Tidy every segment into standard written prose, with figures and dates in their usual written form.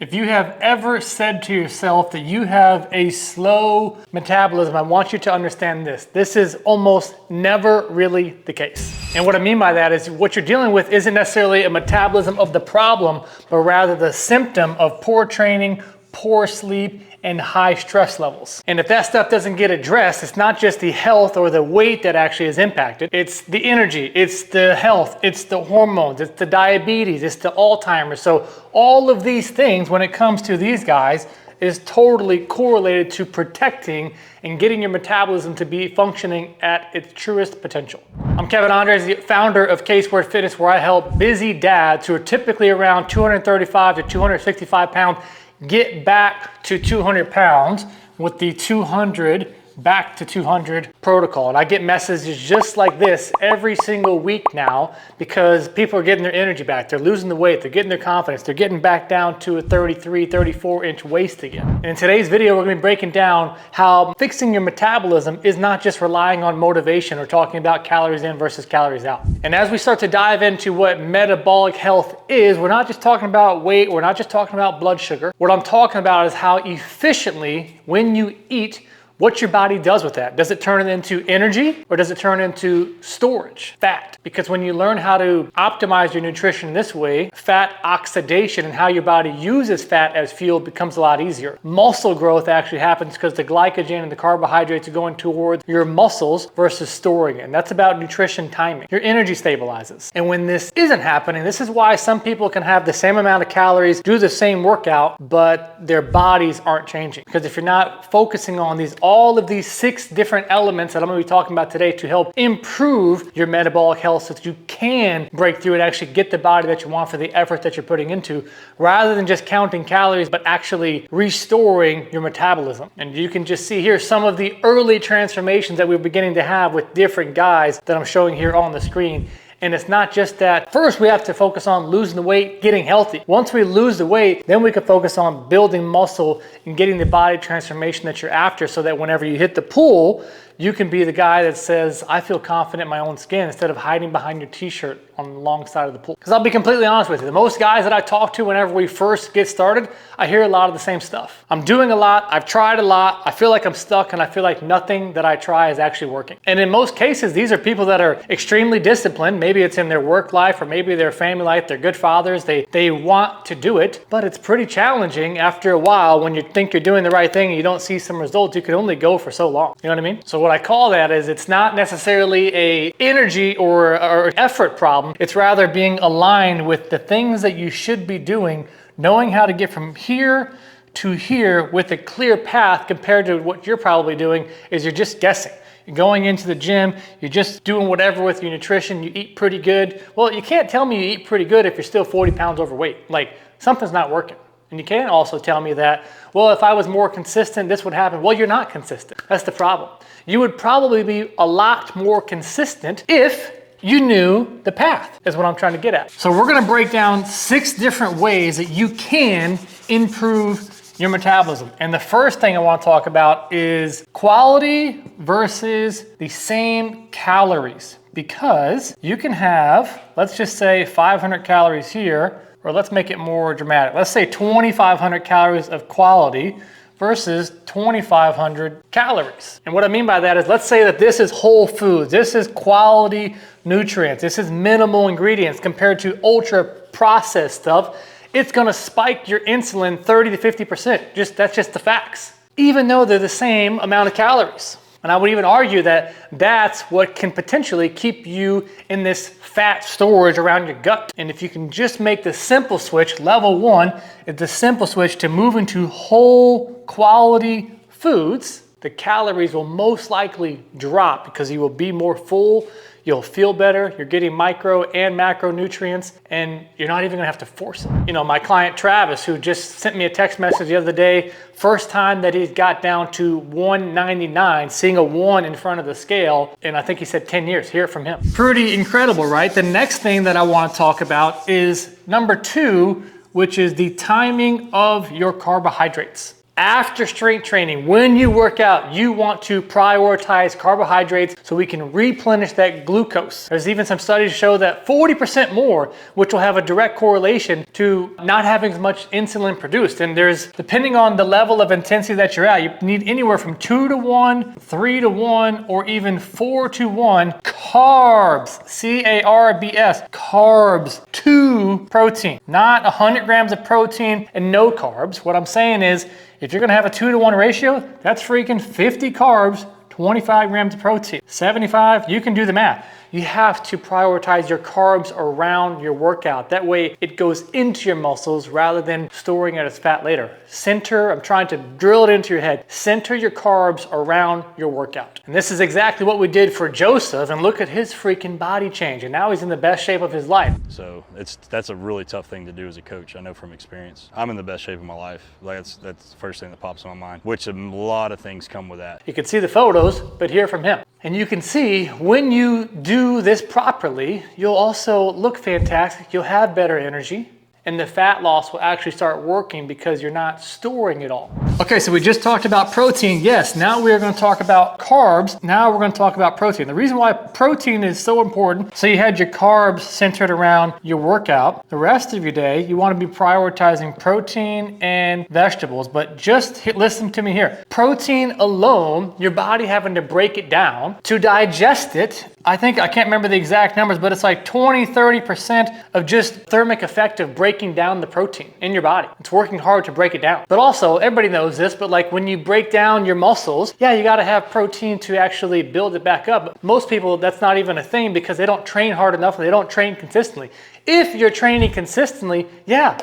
If you have ever said to yourself that you have a slow metabolism, I want you to understand this. This is almost never really the case. And what I mean by that is what you're dealing with isn't necessarily a metabolism of the problem, but rather the symptom of poor training, poor sleep, and high stress levels. And if that stuff doesn't get addressed, it's not just the health or the weight that actually is impacted. It's the energy, it's the health, it's the hormones, it's the diabetes, it's the Alzheimer's. So all of these things, when it comes to these guys, is totally correlated to protecting and getting your metabolism to be functioning at its truest potential. I'm Kevin Andres, the founder of K-Sport Fitness, where I help busy dads who are typically around 235 to 265 pounds get back to 200 pounds with the 200 back to 200 protocol. And I get messages just like this every single week now because people are getting their energy back. They're losing the weight, they're getting their confidence, they're getting back down to a 33, 34 inch waist again. And in today's video, we're gonna be breaking down how fixing your metabolism is not just relying on motivation or talking about calories in versus calories out. And as we start to dive into what metabolic health is, we're not just talking about weight, we're not just talking about blood sugar. What I'm talking about is how efficiently, when you eat, what your body does with that. Does it turn it into energy or does it turn into storage, fat? Because when you learn how to optimize your nutrition this way, fat oxidation and how your body uses fat as fuel becomes a lot easier. Muscle growth actually happens because the glycogen and the carbohydrates are going towards your muscles versus storing it. And that's about nutrition timing. Your energy stabilizes. And when this isn't happening, this is why some people can have the same amount of calories, do the same workout, but their bodies aren't changing. Because if you're not focusing on all of these 6 different elements that I'm going to be talking about today to help improve your metabolic health so that you can break through and actually get the body that you want for the effort that you're putting into, rather than just counting calories, but actually restoring your metabolism. And you can just see here some of the early transformations that we're beginning to have with different guys that I'm showing here on the screen. And it's not just that. First, we have to focus on losing the weight, getting healthy. Once we lose the weight, then we can focus on building muscle and getting the body transformation that you're after so that whenever you hit the pool, you can be the guy that says, I feel confident in my own skin, instead of hiding behind your t-shirt on the long side of the pool. Because I'll be completely honest with you, the most guys that I talk to whenever we first get started, I hear a lot of the same stuff. I'm doing a lot, I've tried a lot, I feel like I'm stuck, and I feel like nothing that I try is actually working. And in most cases, these are people that are extremely disciplined. Maybe it's in their work life or maybe their family life, they're good fathers, they want to do it, but it's pretty challenging after a while when you think you're doing the right thing and you don't see some results. You can only go for so long. You know what I mean? So what I call that is it's not necessarily a energy or effort problem. It's rather being aligned with the things that you should be doing, knowing how to get from here to here with a clear path, compared to what you're probably doing is you're just guessing. You're going into the gym, you're just doing whatever with your nutrition, you eat pretty good. Well, you can't tell me you eat pretty good if you're still 40 pounds overweight. Like, something's not working. And you can't also tell me that, well, if I was more consistent, this would happen. Well, you're not consistent. That's the problem. You would probably be a lot more consistent if you knew the path, is what I'm trying to get at. So we're gonna break down 6 different ways that you can improve your metabolism. And the first thing I want to talk about is quality versus the same calories. Because you can have, let's just say 500 calories here, or let's make it more dramatic. Let's say 2,500 calories of quality versus 2,500 calories. And what I mean by that is, let's say that this is whole foods, this is quality nutrients, this is minimal ingredients compared to ultra processed stuff. It's gonna spike your insulin 30 to 50%. That's just the facts, even though they're the same amount of calories. And I would even argue that that's what can potentially keep you in this fat storage around your gut. And if you can just make the simple switch, level 1 is the simple switch to move into whole quality foods, the calories will most likely drop because you will be more full, you'll feel better, you're getting micro and macronutrients, and you're not even gonna have to force it. You know, my client Travis, who just sent me a text message the other day, first time that he's got down to 199, seeing a 1 in front of the scale, and I think he said 10 years, hear it from him. Pretty incredible, right? The next thing that I wanna talk about is number 2, which is the timing of your carbohydrates. After strength training, when you work out, you want to prioritize carbohydrates so we can replenish that glucose. There's even some studies show that 40% more, which will have a direct correlation to not having as much insulin produced. And there's, depending on the level of intensity that you're at, you need anywhere from 2-to-1, 3-to-1, or even 4-to-1 carbs, C-A-R-B-S, carbs to protein. Not 100 grams of protein and no carbs. What I'm saying is, if you're gonna have a 2-to-1 ratio, that's freaking 50 carbs, 25 grams of protein. 75, you can do the math. You have to prioritize your carbs around your workout. That way it goes into your muscles rather than storing it as fat later. Center, I'm trying to drill it into your head. Center your carbs around your workout. And this is exactly what we did for Joseph, and look at his freaking body change. And now he's in the best shape of his life. So that's a really tough thing to do as a coach. I know from experience. I'm in the best shape of my life. Like that's the first thing that pops in my mind, which a lot of things come with that. You can see the photos, but hear from him. And you can see when you do this properly, you'll also look fantastic. You'll have better energy. And the fat loss will actually start working because you're not storing it all. Okay, so we just talked about protein. Yes, now we're going to talk about carbs. Now we're going to talk about protein. The reason why protein is so important, so you had your carbs centered around your workout. The rest of your day, you want to be prioritizing protein and vegetables, but just listen to me here. Protein alone, your body having to break it down to digest it. I can't remember the exact numbers, but it's like 20-30% of just thermic effect of breaking down the protein in your body. It's working hard to break it down. But also, everybody knows this, but like when you break down your muscles, yeah, you gotta have protein to actually build it back up. But most people, that's not even a thing because they don't train hard enough and they don't train consistently. If you're training consistently, yeah,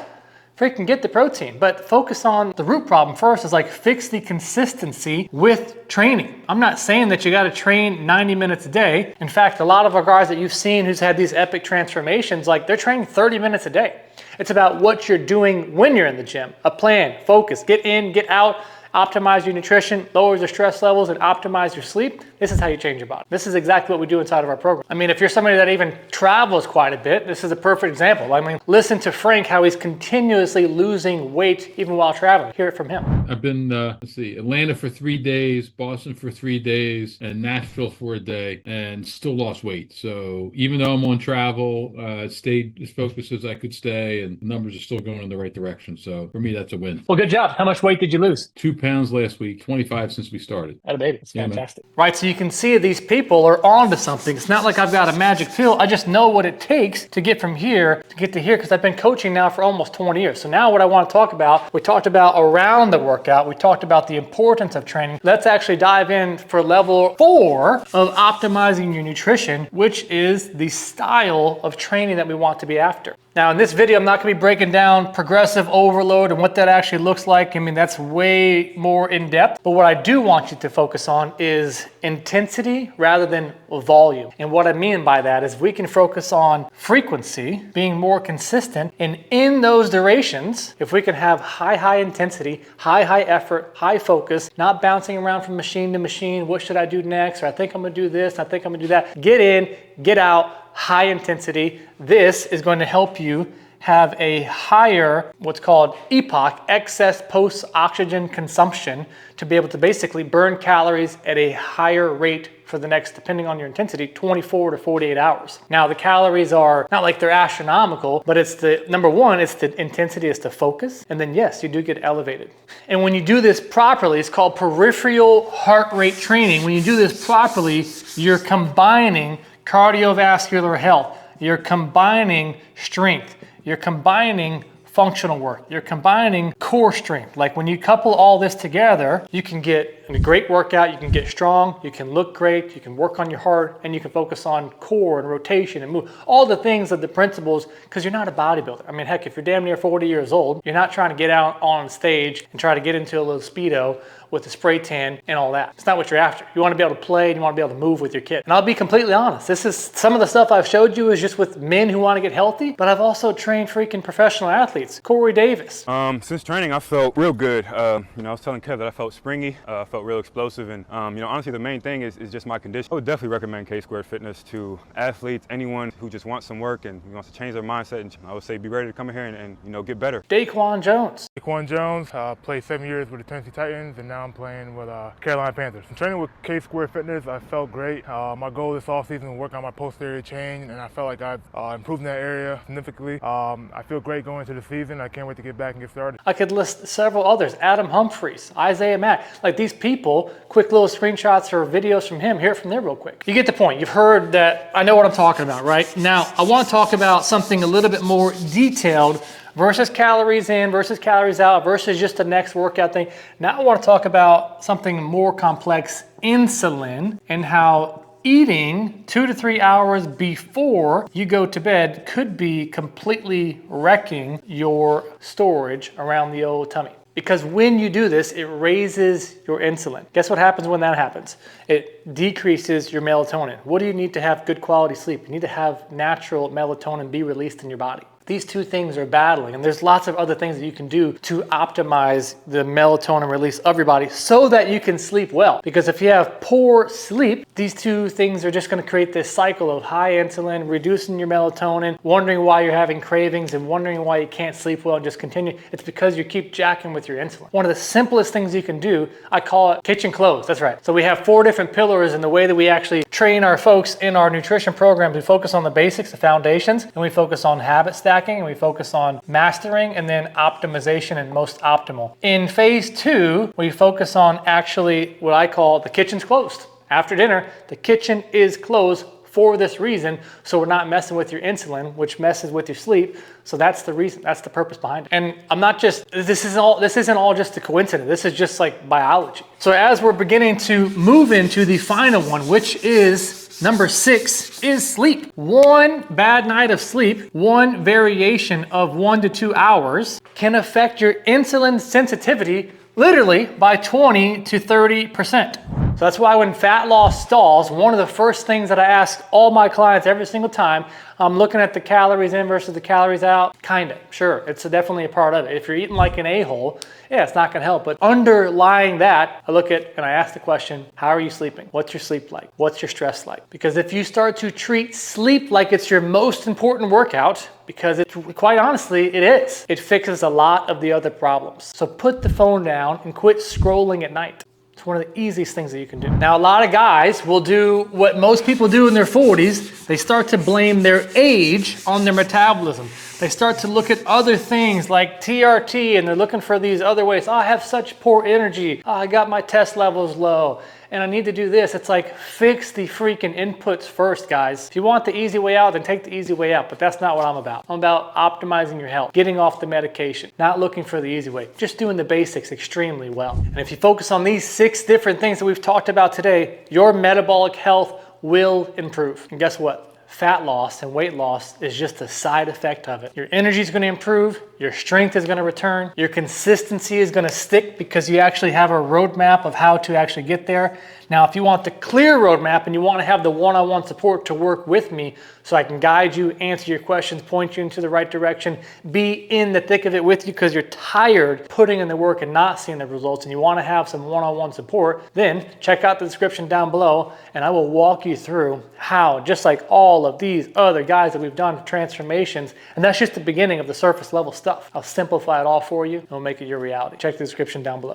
freaking get the protein, but focus on the root problem first. Is like fix the consistency with training. I'm not saying that you got to train 90 minutes a day. In fact, a lot of our guys that you've seen who's had these epic transformations, like they're training 30 minutes a day. It's about what you're doing when you're in the gym. A plan, focus, get in, get out, optimize your nutrition, lowers your stress levels, and optimize your sleep. This is how you change your body. This is exactly what we do inside of our program. I mean, if you're somebody that even travels quite a bit, this is a perfect example. I mean, listen to Frank, how he's continuously losing weight even while traveling. Hear it from him. I've been, Atlanta for 3 days, Boston for 3 days, and Nashville for a day, and still lost weight. So even though I'm on travel, stayed as focused as I could stay, and the numbers are still going in the right direction. So for me, that's a win. Well, good job. How much weight did you lose? 2 pounds last week, 25 since we started. Atta baby. It's fantastic. Right, so you can see these people are onto something. It's not like I've got a magic pill. I just know what it takes to get from here to get to here because I've been coaching now for almost 20 years. So now what I want to talk about, we talked about around the workout. We talked about the importance of training. Let's actually dive in for level 4 of optimizing your nutrition, which is the style of training that we want to be after. Now in this video, I'm not going to be breaking down progressive overload and what that actually looks like. I mean, that's way more in depth. But what I do want you to focus on is intensity rather than volume. And what I mean by that is we can focus on frequency, being more consistent. And in those durations, if we can have high intensity, high effort, high focus, not bouncing around from machine to machine. What should I do next? Or I think I'm going to do this. I think I'm going to do that. Get in, get out. High intensity. This is going to help you have a higher, what's called EPOC, excess post-oxygen consumption, to be able to basically burn calories at a higher rate for the next, depending on your intensity, 24 to 48 hours. Now the calories are not like they're astronomical, but it's the, number one, it's the intensity, it's the focus. And then yes, you do get elevated. And when you do this properly, it's called peripheral heart rate training. When you do this properly, you're combining cardiovascular health, you're combining strength, you're combining functional work, you're combining core strength. Like when you couple all this together, you can get a great workout, you can get strong, you can look great, you can work on your heart, and you can focus on core and rotation and move. All the things of the principles, because you're not a bodybuilder. I mean, heck, if you're damn near 40 years old, you're not trying to get out on stage and try to get into a little Speedo with a spray tan and all that. It's not what you're after. You want to be able to play and you want to be able to move with your kid. And I'll be completely honest, this is some of the stuff I've showed you is just with men who want to get healthy, but I've also trained freaking professional athletes. athletes. Corey Davis. Since training, I felt real good. I was telling Kev that I felt springy, I felt real explosive, and honestly, the main thing is just my condition. I would definitely recommend K-Squared Fitness to athletes, anyone who just wants some work and wants to change their mindset. And I would say be ready to come in here and get better. Daquan Jones. Daquan Jones, played 7 years with the Tennessee Titans, and now I'm playing with Carolina Panthers. I'm training with K-Squared Fitness. I felt great. My goal this offseason was work on my posterior chain, and I felt like I've improved in that area significantly. I feel great going into the season. I can't wait to get back and get started. I could list several others. Adam Humphries, Isaiah Mack. Like these people, quick little screenshots or videos from him, hear it from there real quick. You get the point. You've heard that. I know what I'm talking about, right? Now, I want to talk about something a little bit more detailed versus calories in, versus calories out, versus just the next workout thing. Now I want to talk about something more complex, insulin, and how eating 2 to 3 hours before you go to bed could be completely wrecking your storage around the old tummy. Because when you do this, it raises your insulin. Guess what happens when that happens? It decreases your melatonin. What do you need to have good quality sleep? You need to have natural melatonin be released in your body. These two things are battling, and there's lots of other things that you can do to optimize the melatonin release of your body so that you can sleep well. Because if you have poor sleep, these two things are just going to create this cycle of high insulin, reducing your melatonin, wondering why you're having cravings and wondering why you can't sleep well and just continue. It's because you keep jacking with your insulin. One of the simplest things you can do, I call it kitchen clothes. That's right. So we have 4 different pillars in the way that we actually train our folks in our nutrition programs. We focus on the basics, the foundations, and we focus on habit stacking, and we focus on mastering, and then optimization and most optimal. In phase 2, we focus on actually what I call the kitchen's closed. After dinner, the kitchen is closed for this reason, so we're not messing with your insulin, which messes with your sleep. So that's the reason, that's the purpose behind it. And I'm not just, this isn't all just a coincidence. This is just like biology. So as we're beginning to move into the final one, which is number 6, is sleep. One bad night of sleep, one variation of 1 to 2 hours can affect your insulin sensitivity literally by 20 to 30%. So that's why when fat loss stalls, one of the first things that I ask all my clients every single time, I'm looking at the calories in versus the calories out. Kinda, sure, it's definitely a part of it. If you're eating like an a-hole, yeah, it's not gonna help. But underlying that, I look at and I ask the question, how are you sleeping? What's your sleep like? What's your stress like? Because if you start to treat sleep like it's your most important workout, because it, quite honestly, it is, it fixes a lot of the other problems. So put the phone down and quit scrolling at night. It's one of the easiest things that you can do. Now, a lot of guys will do what most people do in their 40s. They start to blame their age on their metabolism. They start to look at other things like TRT, and they're looking for these other ways. Oh, I have such poor energy. Oh, I got my test levels low, and I need to do this. It's like, fix the freaking inputs first, guys. If you want the easy way out, then take the easy way out, but that's not what I'm about. I'm about optimizing your health, getting off the medication, not looking for the easy way, just doing the basics extremely well. And if you focus on these 6 different things that we've talked about today, your metabolic health will improve. And guess what? Fat loss and weight loss is just a side effect of it. Your energy is going to improve, your strength is going to return, your consistency is going to stick because you actually have a roadmap of how to actually get there. Now, if you want the clear roadmap and you want to have the one-on-one support to work with me so I can guide you, answer your questions, point you into the right direction, be in the thick of it with you because you're tired putting in the work and not seeing the results, and you want to have some one-on-one support, then check out the description down below and I will walk you through how, just like all of these other guys that we've done transformations, and that's just the beginning of the surface level stuff. I'll simplify it all for you and we'll make it your reality. Check the description down below.